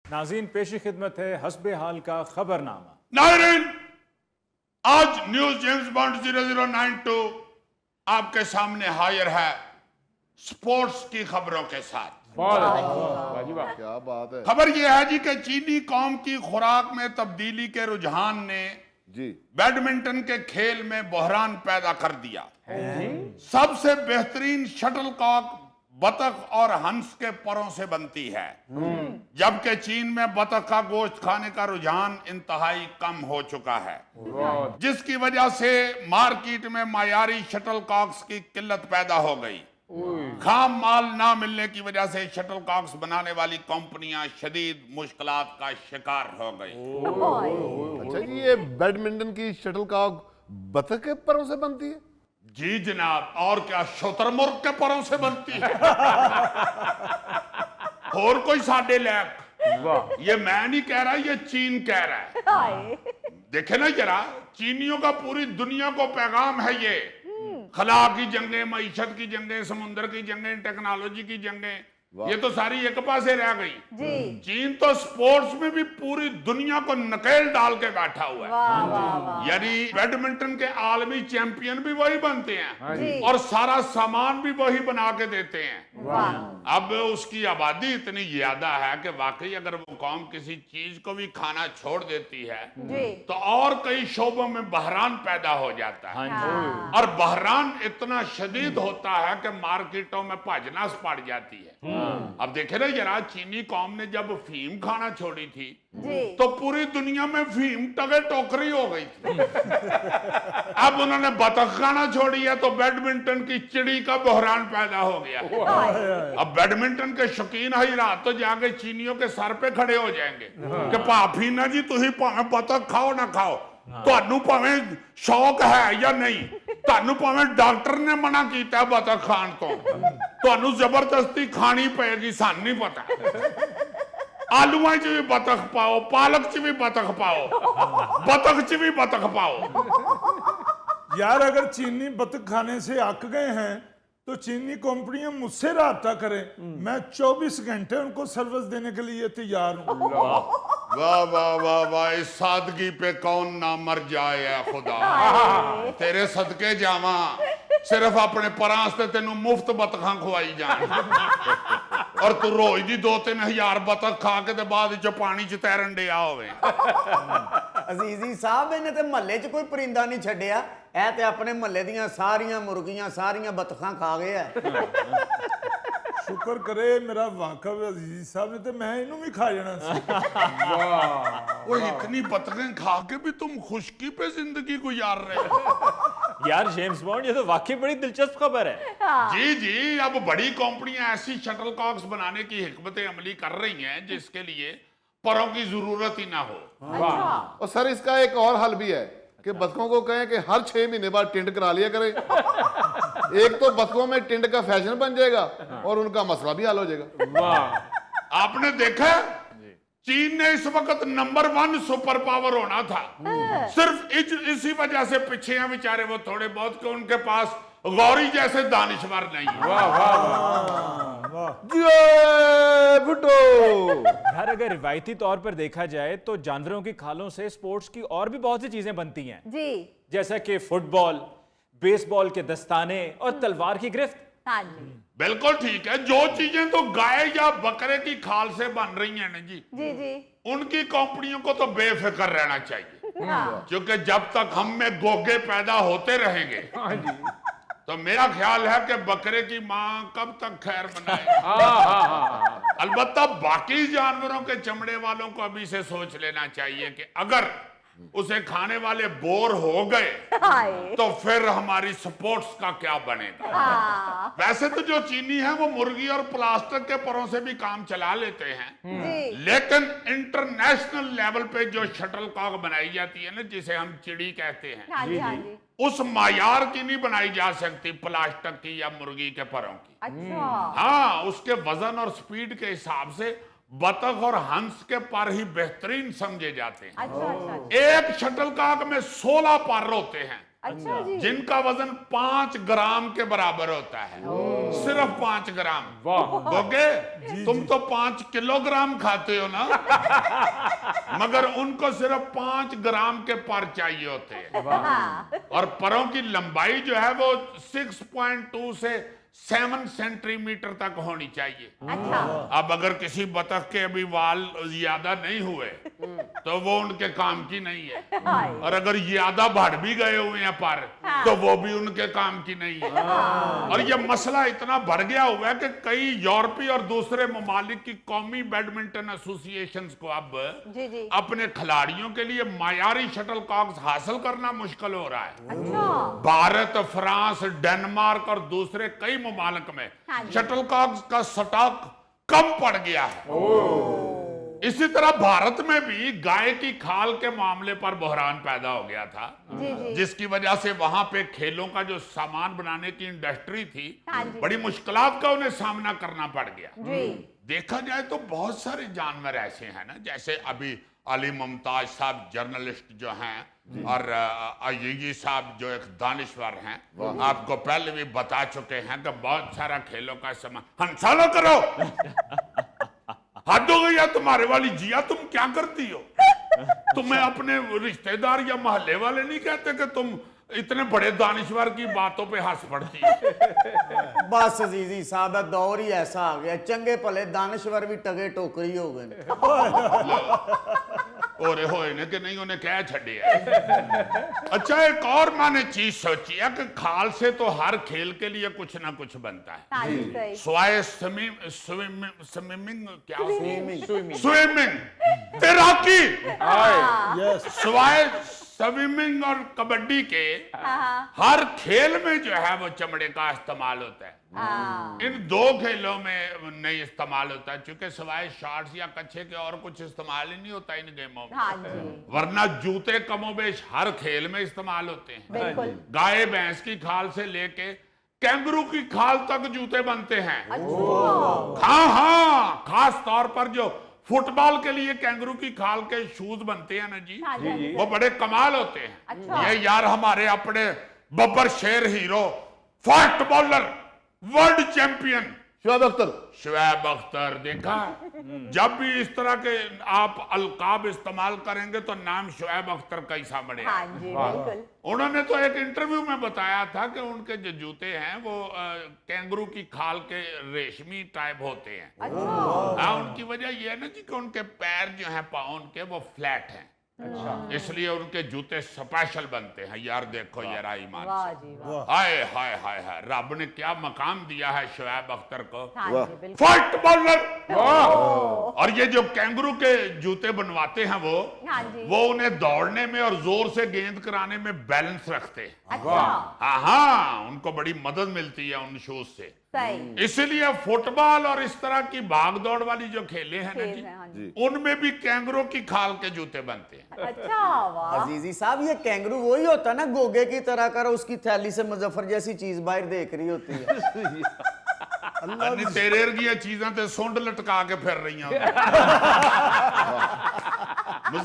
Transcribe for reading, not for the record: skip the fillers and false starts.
नाज़रीन पेशी खिदमत है हस्बे हाल का खबरनामा। नाज़रीन, आज न्यूज जेम्स बॉन्ड 0092 आपके सामने हाजिर है स्पोर्ट्स की खबरों के साथ। क्या बात है खबर यह है जी कि चीनी कौम की खुराक में तब्दीली के रुझान ने जी। बैडमिंटन के खेल में बहरान पैदा कर दिया। सबसे बेहतरीन शटलकॉक बतख और हंस के परों से बनती है, जबकि चीन में बतख का गोश्त खाने का रुझान इंतहाई कम हो चुका है, जिसकी वजह से मार्केट में मायारी शटलकॉक्स की किल्लत पैदा हो गई। खाम माल ना मिलने की वजह से शटलकॉक्स बनाने वाली कंपनियां शदीद मुश्किलात का शिकार हो गई। अच्छा जी, ये बैडमिंटन की शटलकॉक बतख के परों से बनती है? जी जनाब, और क्या शुतुरमुर्ग के परों से बनती है। और कोई साडे लैक, ये मैं नहीं कह रहा, ये चीन कह रहा है। देखे ना जरा, चीनियों का पूरी दुनिया को पैगाम है ये। खला की जंगें, मईशत की जंगें, समुद्र की जंगें, टेक्नोलॉजी की जंगें, ये तो सारी एक पासे रह गई। चीन तो स्पोर्ट्स में भी पूरी दुनिया को नकेल डाल के बैठा हुआ है। यानी बैडमिंटन के आलमी चैंपियन भी वही बनते हैं और सारा सामान भी वही बना के देते हैं। अब उसकी आबादी इतनी ज्यादा है कि वाकई अगर वो कौम किसी चीज को भी खाना छोड़ देती है तो और कई शोबों में बहरान पैदा हो जाता है। और बहरान इतना शदीद होता है कि मार्केटों में भजनास पड़ जाती है। अब देखे ना जरा, चीनी कौम ने जब फीम खाना छोड़ी थी तो पूरी दुनिया में फीम टगे टोकरी हो गई थी। अब उन्होंने बतख खाना छोड़ी है तो बैडमिंटन की चिड़ी का बहरान पैदा हो गया। अब बैडमिंटन के शौकीन ही रात तो जाके चीनियों के सर पे खड़े हो जाएंगे कि भाफी ना जी, तुम भावें बतख खाओ ना खाओ, ਤੁਹਾਨੂੰ ਭਾਵੇਂ शौक है या नहीं, ਤੁਹਾਨੂੰ ਭਾਵੇਂ डॉक्टर ने मना किया है बतख खान तो, ਤੁਹਾਨੂੰ जबरदस्ती खानी पेगी, सान नहीं पता। आलूआं च भी बतख पाओ, पालक च भी बतख पाओ, बतख च भी बतख पाओ। यार अगर चीनी बतख खाने से अक गए हैं तो चीनी कंपनियां मुझसे राब्ता करें, मैं 24 घंटे उनको सर्विस देने के लिए तैयार हूं। वाह वाह वाह वाह, इस सादगी पे कौन ना मर जाए है खुदा। तेरे सदके जावा, सिर्फ अपने परां से तेनू मुफ्त बतखां खुआई जान और तू रोज दी 2-3 हज़ार बतख खा के ते बाद च पानी च तैरन डिया होवे। अजीजी साहब, इन्हें ते महल्ले च कोई परिंदा नहीं छड्डिया, ऐ ते अपने महल्ले दियां सारियां मुर्गियां सारियां बतखां खा गए है। शुक्र करे मेरा वाकफ अजीज साहब ने, तो मैं इन्हू भी खा जाना सी। वो इतनी बतखें खा के भी तुम खुशकी पे जिंदगी गुजार रहे हो। यार जेम्स बॉन्ड, ये तो वाकई बड़ी दिलचस्प खबर है। जी जी, अब बड़ी कंपनियां ऐसी शटलकॉक्स बनाने की हिकमत अमली कर रही हैं जिसके लिए परों की जरूरत ही ना हो। और सर, इसका एक और हल भी है कि बतखों को कहें कि हर 6 महीने बाद टिंड करा लिया करें। एक तो बतखों में टिंड का फैशन बन जाएगा और उनका मसला भी हल हो जाएगा। आपने देखा, चीन ने इस वक्त नंबर 1 सुपर पावर होना था, सिर्फ इसी वजह से पीछे हैं बेचारे वो थोड़े बहुत कि उनके पास गौरी जैसे दानिशवर नहीं है। यार अगर रिवायती तौर पर देखा जाए तो जानवरों की खालों से स्पोर्ट्स की और भी बहुत सी चीजें बनती हैं जी, जैसा कि फुटबॉल, बेसबॉल के दस्ताने और तलवार की गिरफ्त। हाँ जी, बिल्कुल ठीक है। जो चीजें तो गाय या बकरे की खाल से बन रही हैं ना जी जी, उनकी कंपनियों को तो बेफिक्र रहना चाहिए, क्योंकि जब तक हम में गोगे पैदा होते रहेंगे तो मेरा ख्याल है कि बकरे की मां कब तक खैर बनाए। अलबत्ता बाकी जानवरों के चमड़े वालों को अभी से सोच लेना चाहिए कि अगर उसे खाने वाले बोर हो गए तो फिर हमारी स्पोर्ट्स का क्या बनेगा। वैसे तो जो चीनी है वो मुर्गी और प्लास्टिक के परों से भी काम चला लेते हैं, लेकिन इंटरनेशनल लेवल पे जो शटलकॉक बनाई जाती है ना, जिसे हम चिड़ी कहते हैं, हाँ जी, हाँ जी। उस मायार की नहीं बनाई जा सकती प्लास्टिक की या मुर्गी के परों की। अच्छा। हाँ, उसके वजन और स्पीड के हिसाब से बतख और हंस के पर ही बेहतरीन समझे जाते हैं। अच्छा। एक शटलकॉक में 16 पर होते हैं अच्छा जी। जिनका वजन 5 ग्राम के बराबर होता है, सिर्फ 5 ग्राम। ओके, तुम तो 5 किलोग्राम खाते हो ना, मगर उनको सिर्फ 5 ग्राम के पर चाहिए होते हैं। और परों की लंबाई जो है वो 6.2 से 7 सेंटीमीटर तक होनी चाहिए। अच्छा। अब अगर किसी बतख के अभी वाल ज्यादा नहीं हुए तो वो उनके काम की नहीं है, और अगर ज्यादा बढ़ भी गए हुए हैं पर तो वो भी उनके काम की नहीं है। और ये मसला इतना बढ़ गया हुआ है कि कई यूरोपीय और दूसरे ममालिक की कौमी बैडमिंटन एसोसिएशंस को अब जी जी। अपने खिलाड़ियों के लिए मायारी शटलकॉक्स हासिल करना मुश्किल हो रहा है। अच्छा। भारत, फ्रांस, डेनमार्क और दूसरे कई ममालिक में हाँ जी। शटलकॉक्स का स्टॉक कम पड़ गया है। इसी तरह भारत में भी गाय की खाल के मामले पर बहरान पैदा हो गया था, जी जी। जिसकी वजह से वहां पे खेलों का जो सामान बनाने की इंडस्ट्री थी, हाँ जी। बड़ी मुश्किलात का उन्हें सामना करना पड़ गया। जी। देखा जाए तो बहुत सारे जानवर ऐसे हैं ना, जैसे अभी अली मुमताज साहब जर्नलिस्ट जो हैं, और अय्यूबी साहब जो एक दानिश्वर हैं, आपको पहले भी बता चुके हैं कि बहुत सारा खेलों का सामान हंसालो करो। हद हो गई है तुम्हारे वाली जिया, तुम क्या करती हो? तुम्हें अपने रिश्तेदार या मोहल्ले वाले नहीं कहते कि तुम इतने बड़े दानिश्वर की बातों पे हंस पड़ती है? बस अजीजी साहब दौर ही ऐसा आ गया, चंगे भले दानश्वर भी टगे टोकरी हो गए। ओरे होए ने कि नहीं उन्हें क्या छड़े है। अच्छा, एक और मैंने चीज सोची है कि खाल से तो हर खेल के लिए कुछ ना कुछ बनता है। हाँ जी, सही। स्वाय स्विमिंग, क्या स्विमिंग, तैराकी, स्वाय स्विमिंग और कबड्डी के हर खेल में जो है वो चमड़े का इस्तेमाल होता है। इन दो खेलों में नहीं इस्तेमाल होता, क्योंकि सिवाय शॉर्ट्स या कच्छे के और कुछ इस्तेमाल ही नहीं होता इन गेमों में। हाँ जी। वरना जूते कमोबेश हर खेल में इस्तेमाल होते हैं। बिल्कुल। गाय भैंस की खाल से लेके कैंगरू की खाल तक जूते बनते हैं। हाँ हाँ, खास तौर पर जो फुटबॉल के लिए कैंगरू की खाल के शूज बनते हैं ना जी, हाँ जी। वो बड़े कमाल होते हैं। अच्छा। ये यार हमारे अपने बब्बर शेर hero, fast bowler, world champion Shoaib Akhtar. Shoaib Akhtar, देखा जब भी इस तरह के आप अलकाब इस्तेमाल करेंगे तो नाम शुएब अख्तर का ही सामने हाँ आएगा। जी, बिल्कुल। उन्होंने तो एक इंटरव्यू में बताया था कि उनके जो जूते हैं वो कैंगरू की खाल के रेशमी टाइप होते हैं। अच्छा। हाँ, उनकी वजह यह है ना जी कि उनके पैर जो हैं पाँव उनके वो फ्लैट हैं, इसलिए उनके जूते स्पेशल बनते हैं। यार देखो जरा ईमान वाह से, जी वाह। हाय हाय हाय हाय, रब ने क्या मकाम दिया है शुएब अख्तर को। हाँ जी, बिल्कुल। Fast bowler. और ये जो कैंगरू के जूते बनवाते हैं हाँ जी। वो उन्हें दौड़ने में और जोर से गेंद कराने में बैलेंस रखते हैं। अच्छा। हाँ हाँ, उनको बड़ी मदद मिलती है उन शूज से। सही। इसीलिए फुटबॉल और इस तरह की भाग दौड़ वाली जो खेले हैं ना खेल हैं, हाँ जी, उनमें भी कैंगरू की खाल के जूते बनते हैं। अच्छा, वाह। अजीजी साहब ये कैंगरू वही होता है ना, गोगे की तरह कर उसकी थैली से मुजफ्फर जैसी चीज बाहर देख रही होती है। तेरे अर्गियां चीजें ते सुंड लटका के फिर रही हैं।